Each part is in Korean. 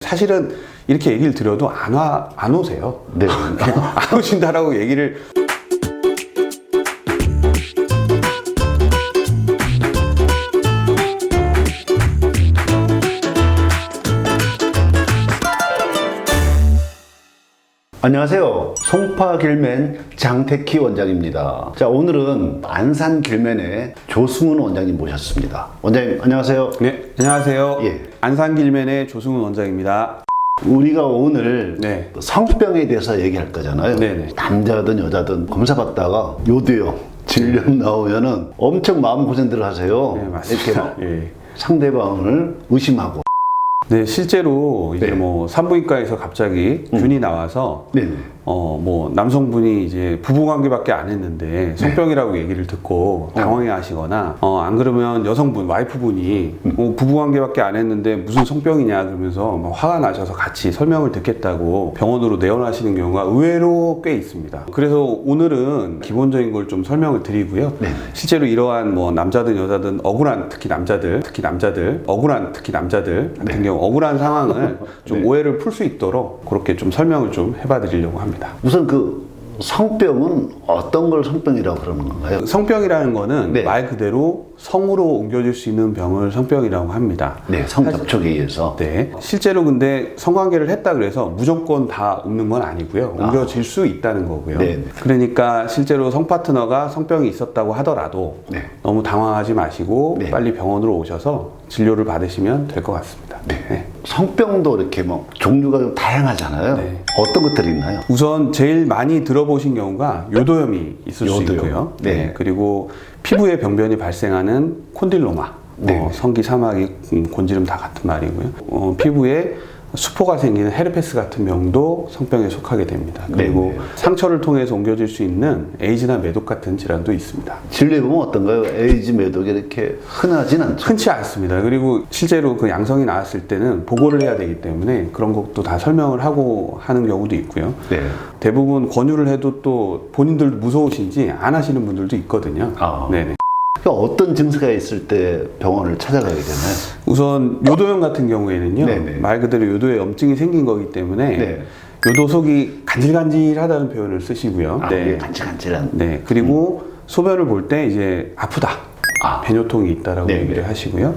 사실은 이렇게 얘기를 드려도 안 오세요. 네. 안 오신다라고 얘기를. 안녕하세요. 송파길맨 장택희 원장입니다. 자, 오늘은 안산길맨의 조승훈 원장님 모셨습니다. 원장님 안녕하세요. 네, 안녕하세요. 예. 안산길맨의 조승훈 원장입니다. 우리가 오늘 네. 성병에 대해서 얘기할 거잖아요. 네네. 남자든 여자든 검사 받다가 요도형 질염 나오면은 엄청 마음고생들 하세요. 네, 맞습니다. 이렇게 막 예. 상대방을 의심하고. 네, 실제로 이제 네. 뭐 산부인과에서 갑자기 균이 나와서 네네. 뭐 남성분이 이제 부부관계밖에 안 했는데 성병이라고 얘기를 듣고 당황해 하시거나 안 그러면 여성분, 와이프분이 부부관계밖에 안 했는데 무슨 성병이냐 그러면서 막 화가 나셔서 같이 설명을 듣겠다고 병원으로 내원하시는 경우가 의외로 꽤 있습니다. 그래서 오늘은 기본적인 걸 좀 설명을 드리고요. 네. 실제로 이러한 뭐 남자든 여자든 억울한 특히 남자들 억울한 특히 남자들 같은 경우 억울한 상황을 좀 네. 오해를 풀 수 있도록 그렇게 좀 설명을 좀 해봐 드리려고 합니다. 우선 그 성병은 어떤 걸 성병이라고 그러는 건가요? 성병이라는 거는 네. 말 그대로 성으로 옮겨질 수 있는 병을 성병이라고 합니다. 네, 성접촉에 의해서. 네. 실제로 근데 성관계를 했다 그래서 무조건 다 옮는 건 아니고요. 옮겨질 수 있다는 거고요. 네. 그러니까 실제로 성파트너가 성병이 있었다고 하더라도 네. 너무 당황하지 마시고 네. 빨리 병원으로 오셔서 진료를 받으시면 될 것 같습니다. 네. 성병도 이렇게 뭐 종류가 좀 다양하잖아요. 네. 어떤 것들이 있나요? 우선 제일 많이 들어보신 경우가 요도염이 있을 수 요도염. 있고요. 네. 그리고 피부에 병변이 발생하는 콘딜로마, 네. 성기, 사마귀, 곤지름 다 같은 말이고요. 피부에 수포가 생기는 헤르페스 같은 병도 성병에 속하게 됩니다. 그리고 네. 상처를 통해서 옮겨질 수 있는 에이즈나 매독 같은 질환도 있습니다. 진료해 보면 어떤가요? 에이즈 매독이 이렇게 흔하진 않죠. 흔치 않습니다. 그리고 실제로 그 양성이 나왔을 때는 보고를 해야 되기 때문에 그런 것도 다 설명을 하고 하는 경우도 있고요. 네. 대부분 권유를 해도 또 본인들도 무서우신지 안 하시는 분들도 있거든요. 네네. 그러니까 어떤 증세가 있을 때 병원을 찾아가게 되나요? 우선 요도염 같은 경우에는요. 네네. 말 그대로 요도에 염증이 생긴 거기 때문에 네. 요도 속이 간질간질하다는 표현을 쓰시고요. 이게 간질간질한. 네. 그리고 소변을 볼 때 이제 아프다. 배뇨통이 있다라고 네네. 얘기를 하시고요.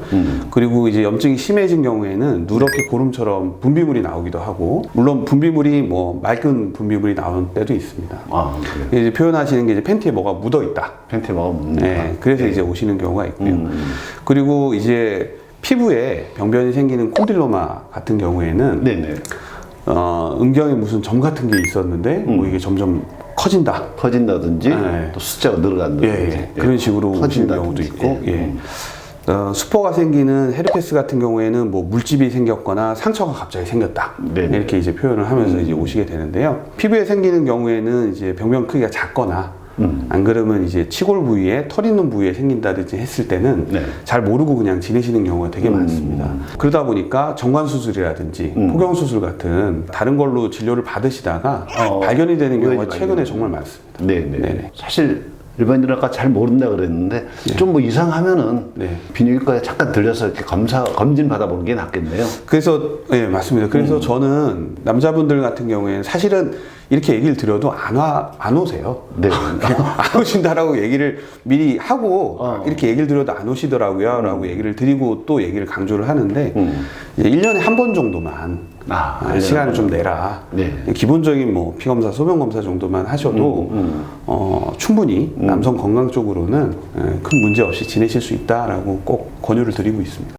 그리고 이제 염증이 심해진 경우에는 누렇게 고름처럼 분비물이 나오기도 하고, 물론 분비물이 뭐 맑은 분비물이 나오는 때도 있습니다. 그래요? 이제 표현하시는 게 이제 팬티에 뭐가 묻어 있다. 팬티 먹으면 묻는다. 네, 그래서 이제 오시는 경우가 있고요. 그리고 이제 피부에 병변이 생기는 콘딜로마 같은 경우에는 네네. 음경에 무슨 점 같은 게 있었는데 뭐 이게 점점 커진다. 커진다든지 네. 또 숫자가 늘어간다든지 예. 그런 식으로 오시는 경우도 있고, 예. 수포가 생기는 헤르페스 같은 경우에는 뭐 물집이 생겼거나 상처가 갑자기 생겼다. 네네. 이렇게 이제 표현을 하면서 이제 오시게 되는데요. 피부에 생기는 경우에는 이제 병변 크기가 작거나 안 그러면 이제 치골 부위에 털 있는 부위에 생긴다든지 했을 때는 네. 잘 모르고 그냥 지내시는 경우가 되게 많습니다. 그러다 보니까 정관 수술이라든지 포경 수술 같은 다른 걸로 진료를 받으시다가 발견이 되는 경우가 최근에 정말 많습니다. 네네. 네네. 사실 일반인은 아까 잘 모른다 그랬는데 좀 뭐 이상하면은 네. 비뇨기과에 잠깐 들려서 이렇게 검진 받아보는 게 낫겠네요. 그래서 예, 맞습니다. 그래서 저는 남자분들 같은 경우에는 사실은 이렇게 얘기를 드려도 안 오세요. 네. 안 오신다라고 얘기를 미리 하고 이렇게 얘기를 드려도 안 오시더라고요. 라고 얘기를 드리고 또 얘기를 강조를 하는데 이제 1년에 한 번 정도만 시간을 좀 내라. 네. 기본적인 뭐 피검사, 소변검사 정도만 하셔도 충분히 남성 건강 쪽으로는 큰 문제 없이 지내실 수 있다라고 꼭 권유를 드리고 있습니다.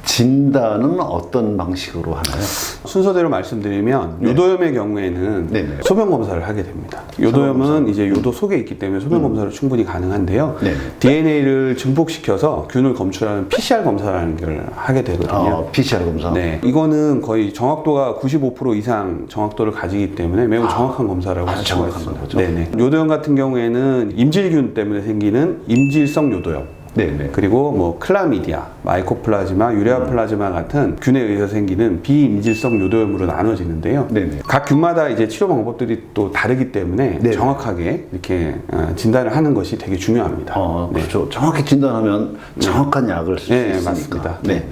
진단은 어떤 방식으로 하나요? 순서대로 말씀드리면 요도염의 경우에는 네네. 소변 검사를 하게 됩니다. 요도염은 이제 요도 속에 있기 때문에 소변 검사를 충분히 가능한데요. 네. DNA를 증폭시켜서 균을 검출하는 PCR 검사라는 걸 하게 되거든요. PCR 검사. 네, 이거는 거의 정확도가 95% 이상 정확도를 가지기 때문에 매우 정확한 검사라고 할 수가 있습니다. 거죠. 네네. 요도염 같은 경우에는 임질균 때문에 생기는 임질성 요도염. 네네. 그리고 뭐 클라미디아, 마이코플라즈마, 유레아플라즈마 같은 균에 의해서 생기는 비임질성 요도염으로 나눠지는데요. 네네. 각 균마다 이제 치료 방법들이 또 다르기 때문에 네네. 정확하게 이렇게 진단을 하는 것이 되게 중요합니다. 그렇죠. 네. 정확히 진단하면 정확한 약을 쓸 수 네, 있으니까. 맞습니다. 네.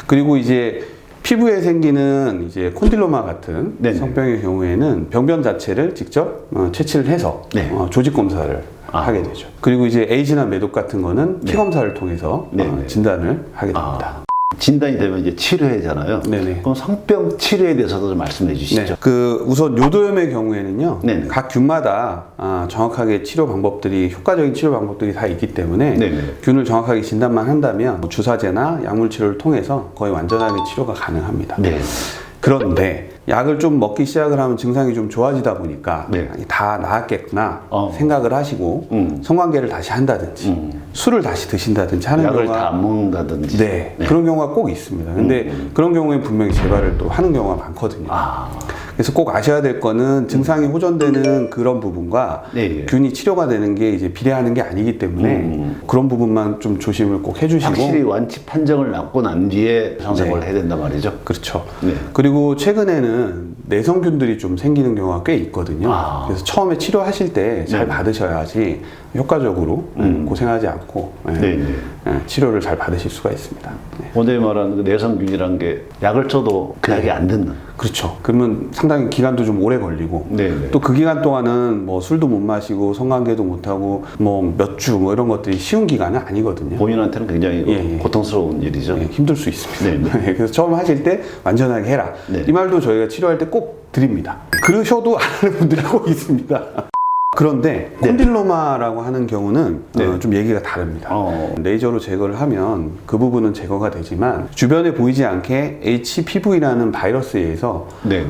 그리고 이제 피부에 생기는 이제 콘딜로마 같은 네네. 성병의 경우에는 병변 자체를 직접 채취를 해서 네. 조직 검사를 하게 되죠. 그리고 이제 에이즈나 매독 같은 거는 피 검사를 통해서 네네. 진단을 하게 됩니다. 진단이 되면 이제 치료해잖아요. 네네. 그럼 성병 치료에 대해서도 좀 말씀해 주시죠. 네. 그 우선 요도염의 경우에는요. 네네. 각 균마다 정확하게 치료 방법들이 효과적인 치료 방법들이 다 있기 때문에 네네. 균을 정확하게 진단만 한다면 뭐 주사제나 약물 치료를 통해서 거의 완전하게 치료가 가능합니다. 네. 그런데 약을 좀 먹기 시작을 하면 증상이 좀 좋아지다 보니까 네. 다 나았겠구나 어. 생각을 하시고 성관계를 다시 한다든지 술을 다시 드신다든지 하는 약을 경우가 다 안 먹는다든지. 네, 그런 경우가 꼭 있습니다. 근데 그런 경우에 분명히 재발을 또 하는 경우가 많거든요. 아. 그래서 꼭 아셔야 될 거는 증상이 호전되는 그런 부분과 네. 균이 치료가 되는 게 이제 비례하는 게 아니기 때문에 그런 부분만 좀 조심을 꼭 해주시고 확실히 완치 판정을 받고 난 뒤에 상생을 해야 된단 말이죠. 그렇죠. 네. 그리고 최근에는 내성균들이 좀 생기는 경우가 꽤 있거든요. 아. 그래서 처음에 치료하실 때 잘 네. 받으셔야지 효과적으로 고생하지 않고 네. 치료를 잘 받으실 수가 있습니다. 네. 오늘 말하는 그 내성균이란 게 약을 쳐도 그 약이 안 듣는. 그렇죠. 그러면 상당히 기간도 좀 오래 걸리고 네. 또 그 기간 동안은 뭐 술도 못 마시고 성관계도 못 하고 뭐 몇 주 뭐 이런 것들이 쉬운 기간은 아니거든요. 본인한테는 굉장히 예, 예. 고통스러운 일이죠. 예, 힘들 수 있습니다. 네, 그래서 처음 하실 때 완전하게 해라. 네. 이 말도 저희가 치료할 때 꼭 드립니다. 그러셔도 안 하는 분들이 꼭 있습니다. 그런데 네. 콘딜로마라고 하는 경우는 네. 좀 얘기가 다릅니다. 어. 레이저로 제거를 하면 그 부분은 제거가 되지만 주변에 보이지 않게 HPV라는 바이러스에 의해서 네.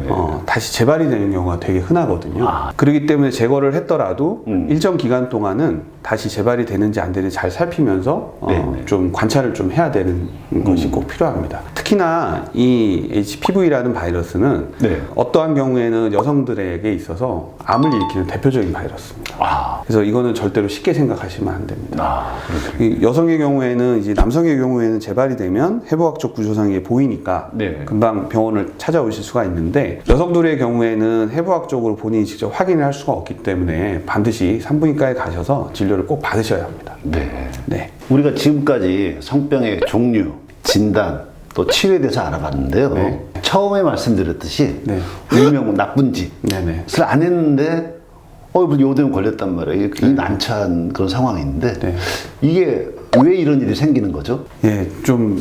다시 재발이 되는 경우가 되게 흔하거든요. 아. 그렇기 때문에 제거를 했더라도 일정 기간 동안은 다시 재발이 되는지 안 되는지 잘 살피면서 네네. 좀 관찰을 좀 해야 되는 것이 꼭 필요합니다. 특히나 이 HPV라는 바이러스는 네. 어떠한 경우에는 여성들에게 있어서 암을 일으키는 대표적인 바이러스입니다. 아. 그래서 이거는 절대로 쉽게 생각하시면 안 됩니다. 아, 그렇군요. 이 여성의 경우에는 이제 남성의 경우에는 재발이 되면 해부학적 구조상이 보이니까 네. 금방 병원을 찾아오실 수가 있는데 여성들의 경우에는 해부학적으로 본인이 직접 확인을 할 수가 없기 때문에 반드시 산부인과에 가셔서 진료를 꼭 받으셔야 합니다. 네. 네. 우리가 지금까지 성병의 종류, 진단, 또 치료에 대해서 알아봤는데요. 네. 처음에 말씀드렸듯이 네. 일명 나쁜 짓을 네네. 안 했는데 요대에 걸렸단 말이에요. 이게 굉장히 난처한 그런 상황인데 네. 이게 왜 이런 일이 생기는 거죠? 예, 좀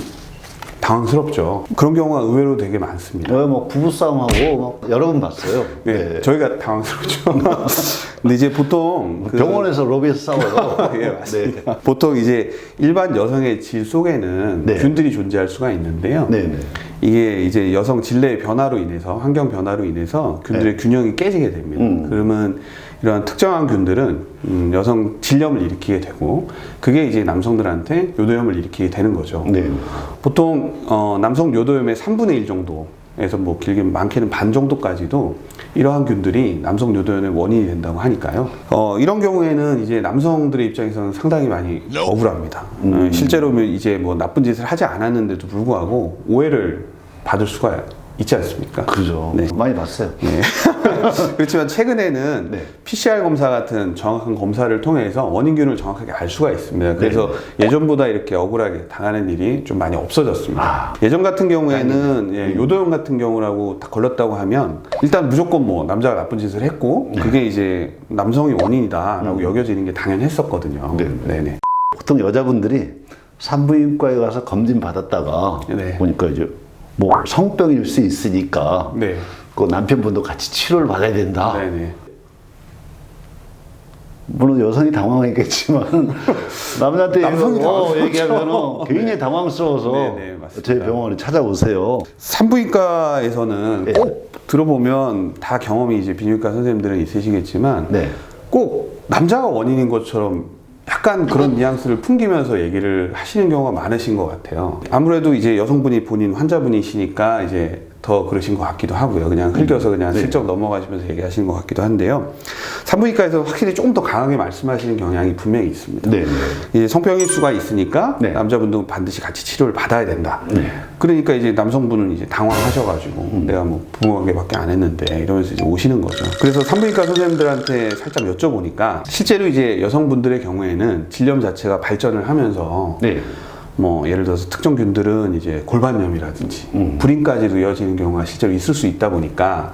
당황스럽죠. 그런 경우가 의외로 되게 많습니다. 뭐 부부싸움하고 막 여러 번 봤어요. 네, 저희가 당황스럽죠. 근데 이제 보통 병원에서 로비에서 싸워요. 예, 맞습니다. 보통 이제 일반 여성의 질 속에는 네. 균들이 존재할 수가 있는데요. 네. 이게 이제 여성 질내의 변화로 인해서 환경 변화로 인해서 균들의 균형이 깨지게 됩니다. 그러면 이러한 특정한 균들은 여성 질염을 일으키게 되고 그게 이제 남성들한테 요도염을 일으키게 되는 거죠. 네. 보통 남성 요도염의 3분의 1 정도에서 뭐 길게 많게는 반 정도까지도 이러한 균들이 남성 요도염의 원인이 된다고 하니까요. 이런 경우에는 이제 남성들의 입장에서는 상당히 많이 억울합니다. 실제로는 이제 뭐 나쁜 짓을 하지 않았는데도 불구하고 오해를 받을 수가 있지 않습니까? 그죠. 네. 많이 봤어요. 네. 그렇지만 최근에는 네. PCR 검사 같은 정확한 검사를 통해서 원인균을 정확하게 알 수가 있습니다. 그래서 예전보다 이렇게 억울하게 당하는 일이 좀 많이 없어졌습니다. 예전 같은 경우에는 요도염 같은 경우라고 다 걸렸다고 하면 일단 무조건 뭐 남자가 나쁜 짓을 했고 그게 이제 남성이 원인이다라고 여겨지는 게 당연했었거든요. 네. 네네. 보통 여자분들이 산부인과에 가서 검진 받았다가 네. 보니까 이제 뭐 성병일 수 있으니까 네. 그 남편분도 같이 치료를 받아야 된다. 네네. 물론 여성이 당황했겠지만 남자한테 남성이 얘기하면 굉장히 당황스러워서 네네, 맞습니다. 저희 병원에 찾아오세요. 산부인과에서는 네. 꼭 들어보면 다 경험이 이제 비뇨기과 선생님들은 있으시겠지만 네. 꼭 남자가 원인인 것처럼 약간 그런 뉘앙스를 풍기면서 얘기를 하시는 경우가 많으신 것 같아요. 아무래도 이제 여성분이 본인 환자분이시니까 이제 더 그러신 것 같기도 하고요. 그냥 흘겨서 그냥 슬쩍 넘어가시면서 얘기하시는 것 같기도 한데요. 산부인과에서 확실히 조금 더 강하게 말씀하시는 경향이 분명히 있습니다. 네. 이제 성병일 수가 있으니까 네. 남자분도 반드시 같이 치료를 받아야 된다. 네. 그러니까 이제 남성분은 이제 당황하셔가지고 내가 뭐 부부관계밖에 안 했는데 이러면서 이제 오시는 거죠. 그래서 산부인과 선생님들한테 살짝 여쭤보니까 실제로 이제 여성분들의 경우에는 질염 자체가 발전을 하면서 네. 뭐 예를 들어서 특정 균들은 이제 골반염이라든지 불임까지도 이어지는 경우가 실제로 있을 수 있다 보니까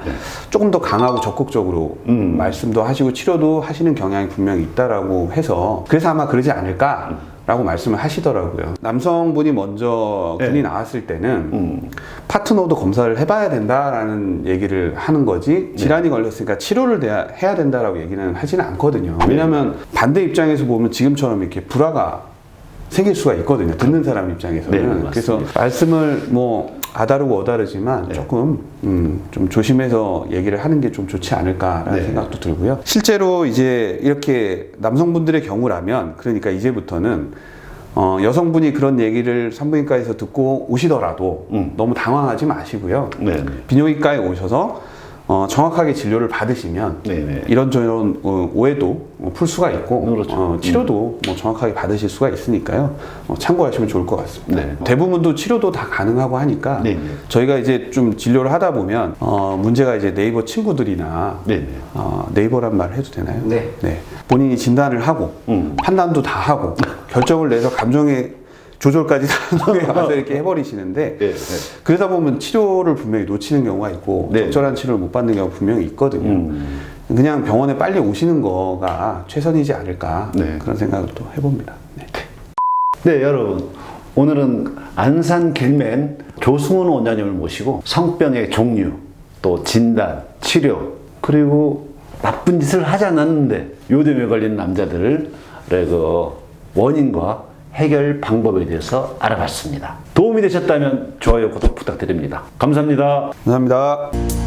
조금 더 강하고 적극적으로 말씀도 하시고 치료도 하시는 경향이 분명히 있다라고 해서 그래서 아마 그러지 않을까라고 말씀을 하시더라고요. 남성분이 먼저 균이 나왔을 때는 파트너도 검사를 해봐야 된다라는 얘기를 하는 거지 질환이 걸렸으니까 치료를 해야 된다라고 얘기는 하지는 않거든요. 왜냐하면 반대 입장에서 보면 지금처럼 이렇게 불화가 생길 수가 있거든요. 듣는 사람 입장에서는. 네, 그래서 말씀을 뭐 아다르고 어다르지만 조금 좀 조심해서 얘기를 하는 게 좀 좋지 않을까라는 생각도 들고요. 실제로 이제 이렇게 남성분들의 경우라면 그러니까 이제부터는 여성분이 그런 얘기를 산부인과에서 듣고 오시더라도 너무 당황하지 마시고요. 비뇨기과에 오셔서 정확하게 진료를 받으시면 이런저런 오해도 풀 수가 있고 그렇죠. 치료도 뭐 정확하게 받으실 수가 있으니까요. 참고하시면 좋을 것 같습니다. 대부분도 치료도 다 가능하고 하니까 저희가 이제 좀 진료를 하다 보면 문제가 이제 네이버 친구들이나 네이버란 말 해도 되나요? 네. 본인이 진단을 하고 판단도 다 하고 결정을 내서 감정의 조절까지 다 가서 이렇게 해버리시는데 그러다 보면 치료를 분명히 놓치는 경우가 있고 적절한 치료를 못 받는 경우가 분명히 있거든요. 그냥 병원에 빨리 오시는 거가 최선이지 않을까 그런 생각을 또 해봅니다. 여러분 오늘은 안산 길맨 조승훈 원장님을 모시고 성병의 종류, 또 진단, 치료 그리고 나쁜 짓을 하지 않았는데 요즘에 걸린 남자들의 그 원인과 해결 방법에 대해서 알아봤습니다. 도움이 되셨다면 좋아요, 구독 부탁드립니다. 감사합니다. 감사합니다.